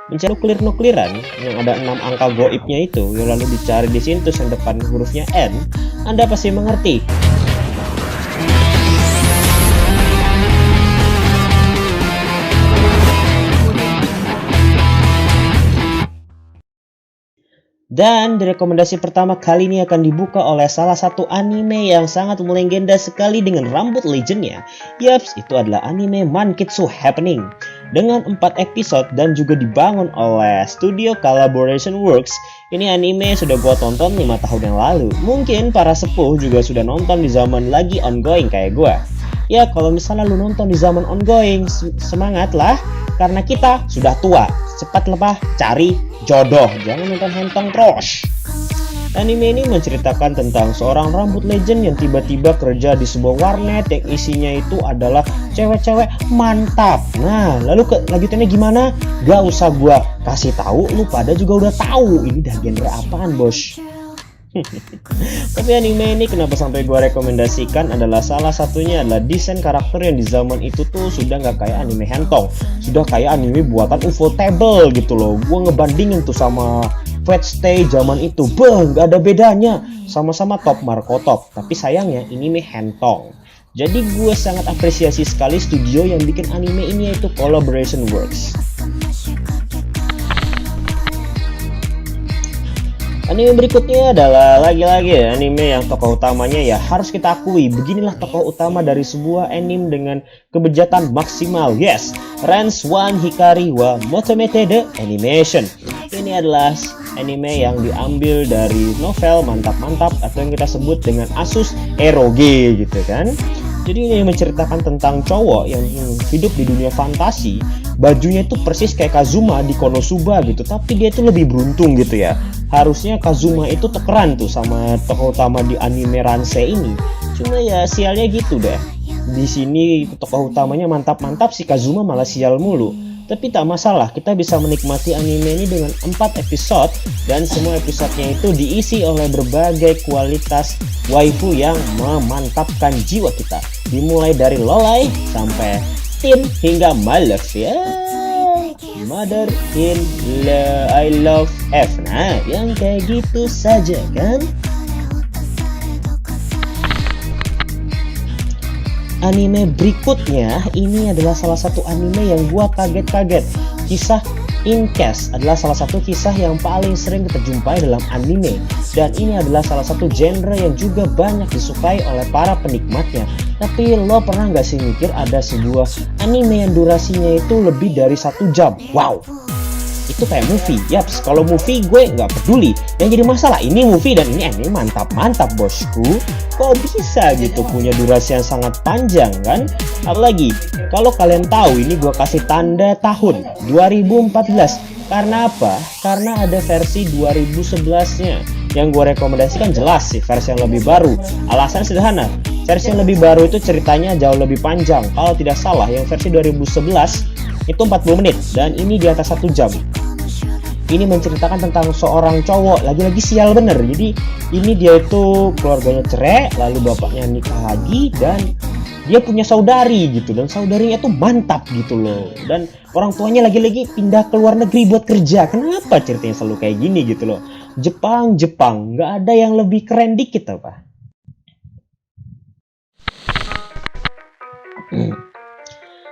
mencari nuklir-nukliran yang ada 6 angka goibnya itu yang lalu dicari di situ yang depan hurufnya N, Anda pasti mengerti. Dan di rekomendasi pertama kali ini akan dibuka oleh salah satu anime yang sangat melegenda sekali dengan rambut legendnya. Yaps, itu adalah anime Mankitsu Happening. Dengan 4 episode dan juga dibangun oleh studio Collaboration Works, ini anime sudah gua tonton 5 tahun yang lalu. Mungkin para sepuh juga sudah nonton di zaman lagi ongoing kayak gua. Ya, kalau misalnya lu nonton di zaman ongoing, semangat lah, karena kita sudah tua. Cepat lebah cari jodoh, jangan nonton hentong terus. Anime ini menceritakan tentang seorang rambut legend yang tiba-tiba kerja di sebuah warnet yang isinya itu adalah cewek-cewek mantap. Nah, lalu lanjutannya gimana? Gak usah gua kasih tahu, lu pada juga udah tahu ini dah genre apaan, bos. Tapi anime ini kenapa sampai gue rekomendasikan adalah salah satunya adalah desain karakter yang di zaman itu tuh sudah nggak kayak anime hentong, sudah kayak anime buatan Ufotable gitu loh. Gue ngebandingin tuh sama Fate Stay zaman itu, nggak ada bedanya, sama-sama top Marco top, tapi sayangnya ini mah hentong. Jadi gue sangat apresiasi sekali studio yang bikin anime ini, yaitu Collaboration Works. Anime berikutnya adalah lagi-lagi anime yang tokoh utamanya ya harus kita akui, beginilah tokoh utama dari sebuah anime dengan kebejatan maksimal. Yes, Ranks 1 Hikari wa Motomete the Animation. Ini adalah anime yang diambil dari novel mantap-mantap atau yang kita sebut dengan Asus Eroge gitu kan. Jadi ini menceritakan tentang cowok yang hidup di dunia fantasi. Bajunya itu persis kayak Kazuma di Konosuba gitu, tapi dia itu lebih beruntung gitu ya. Harusnya Kazuma itu tekeran tuh sama tokoh utama di anime Ranse ini. Cuma ya sialnya gitu deh. Di sini tokoh utamanya mantap-mantap, si Kazuma malah sial mulu. Tapi tak masalah, kita bisa menikmati anime ini dengan 4 episode dan semua episodenya itu diisi oleh berbagai kualitas waifu yang memantapkan jiwa kita. Dimulai dari lolai sampai teen hingga my love ya. Mother in I love F. Nah, yang kayak gitu saja kan. Anime berikutnya ini adalah salah satu anime yang gua kaget-kaget. Kisah Incast adalah salah satu kisah yang paling sering kita jumpai dalam anime, dan ini adalah salah satu genre yang juga banyak disukai oleh para penikmatnya. Tapi lo pernah nggak sih mikir ada sebuah anime yang durasinya itu lebih dari 1 jam? Wow, itu kayak movie. Yaps, kalau movie gue nggak peduli. Yang jadi masalah ini movie dan ini anime mantap-mantap bosku. Kok bisa gitu punya durasi yang sangat panjang kan? Apalagi kalau kalian tahu ini gue kasih tanda tahun 2014. Karena apa? Karena ada versi 2011-nya. Yang gue rekomendasikan jelas sih versi yang lebih baru. Alasan sederhana, versi yang lebih baru itu ceritanya jauh lebih panjang. Kalau tidak salah yang versi 2011 itu 40 menit dan ini di atas 1 jam. Ini menceritakan tentang seorang cowok lagi-lagi sial bener. Jadi ini dia itu keluarganya cerai, lalu bapaknya nikah lagi dan dia punya saudari gitu, dan saudarinya tuh mantap gitu loh. Dan orang tuanya lagi-lagi pindah ke luar negeri buat kerja. Kenapa ceritanya selalu kayak gini gitu loh? Jepang, nggak ada yang lebih keren dikit apa?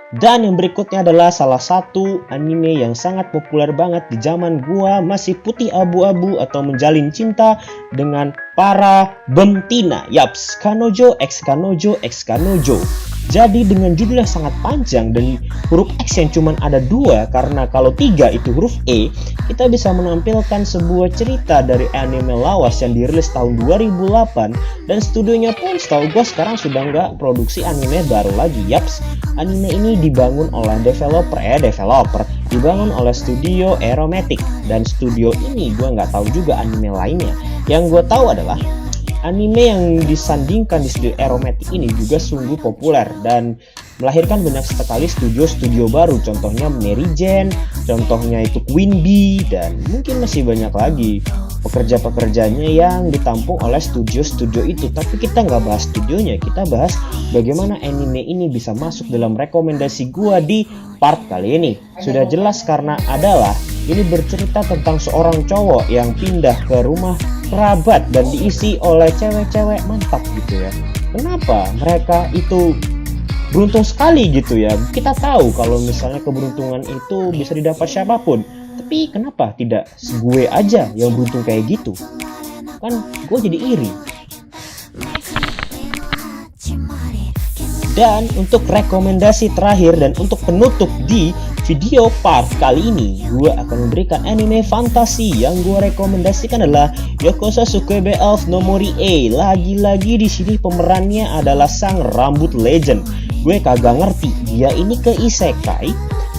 Dan yang berikutnya adalah salah satu anime yang sangat populer banget di zaman gua masih putih abu-abu atau menjalin cinta dengan para betina. Yaps, Kanojo X Kanojo X Kanojo. Jadi dengan judul yang sangat panjang dan huruf X yang cuma ada 2, karena kalau 3 itu huruf E, kita bisa menampilkan sebuah cerita dari anime lawas yang dirilis tahun 2008 dan studionya pun setahu gue sekarang sudah nggak produksi anime baru lagi. Yaps, anime ini dibangun oleh developer dibangun oleh studio Aeromatic, dan studio ini gue nggak tahu juga anime lainnya. Yang gue tahu adalah anime yang disandingkan di studio Aeromatic ini juga sungguh populer dan melahirkan banyak sekali studio-studio baru. Contohnya Mary Jane, contohnya itu Queen Bee, dan mungkin masih banyak lagi pekerja-pekerjanya yang ditampung oleh studio-studio itu. Tapi kita nggak bahas studionya, kita bahas bagaimana anime ini bisa masuk dalam rekomendasi gua di part kali ini. Sudah jelas karena adalah Ini bercerita tentang seorang cowok yang pindah ke rumah kerabat dan diisi oleh cewek-cewek mantap gitu ya. Kenapa mereka itu beruntung sekali gitu ya? Kita tahu kalau misalnya keberuntungan itu bisa didapat siapapun, tapi kenapa tidak gue aja yang beruntung kayak gitu? Kan gue jadi iri. Dan untuk rekomendasi terakhir dan untuk penutup di video part kali ini, gue akan memberikan anime fantasi yang gue rekomendasikan adalah Yokoso Sukebe Elf no Mori A. Lagi-lagi di sini pemerannya adalah sang rambut legend. Gue kagak ngerti dia ini ke isekai,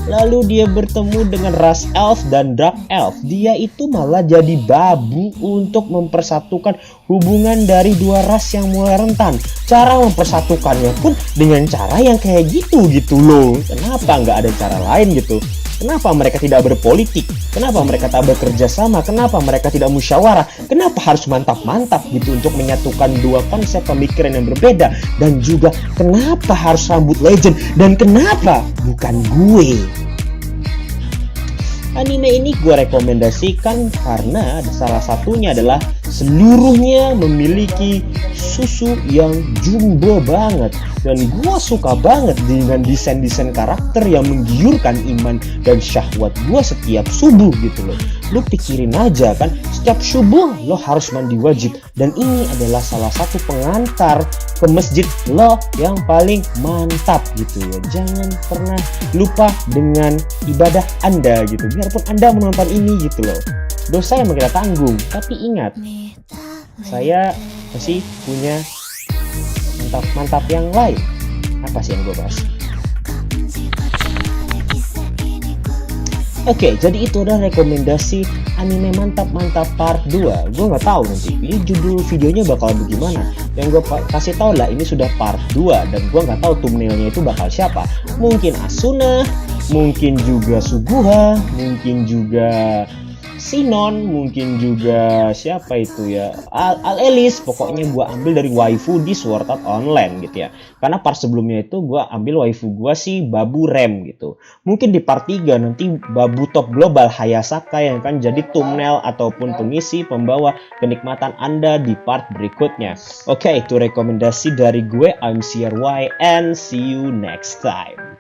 lalu dia bertemu dengan ras elf dan dark elf. Dia itu malah jadi babu untuk mempersatukan hubungan dari dua ras yang mulai rentan. Cara mempersatukannya pun dengan cara yang kayak gitu loh. Kenapa nggak ada cara lain gitu? Kenapa mereka tidak berpolitik? Kenapa mereka tak bekerja sama? Kenapa mereka tidak musyawarah? Kenapa harus mantap-mantap gitu untuk menyatukan dua konsep pemikiran yang berbeda? Dan juga kenapa harus rambut legend? Dan kenapa bukan gue? Anime ini gue rekomendasikan karena salah satunya adalah seluruhnya memiliki susu yang jumbo banget. Dan gue suka banget dengan desain-desain karakter yang menggiurkan iman dan syahwat gue setiap subuh gitu loh. Lu pikirin aja kan, setiap subuh lo harus mandi wajib. Dan ini adalah salah satu pengantar ke masjid lo yang paling mantap gitu ya. Jangan pernah lupa dengan ibadah Anda gitu. Biarpun Anda menonton ini gitu loh, dosa yang kita tanggung. Tapi ingat, saya masih punya mantap yang lain. Apa sih yang gue bahas? Oke, jadi itu adalah rekomendasi anime mantap part 2. Gue nggak tahu nanti ini judul videonya bakal bagaimana. Yang gue kasih tau lah ini sudah part 2 dan gue nggak tahu thumbnailnya itu bakal siapa. Mungkin Asuna, mungkin juga Suguha, mungkin juga Sinon, mungkin juga siapa itu ya, Al-Elis. Pokoknya gue ambil dari waifu di Sword Art Online gitu ya. Karena part sebelumnya itu gue ambil waifu gue si Babu Rem gitu. Mungkin di part 3 nanti Babu Top Global Hayasaka yang akan jadi thumbnail ataupun pengisi pembawa kenikmatan Anda di part berikutnya. Oke, itu rekomendasi dari gue. I'm CRY and see you next time.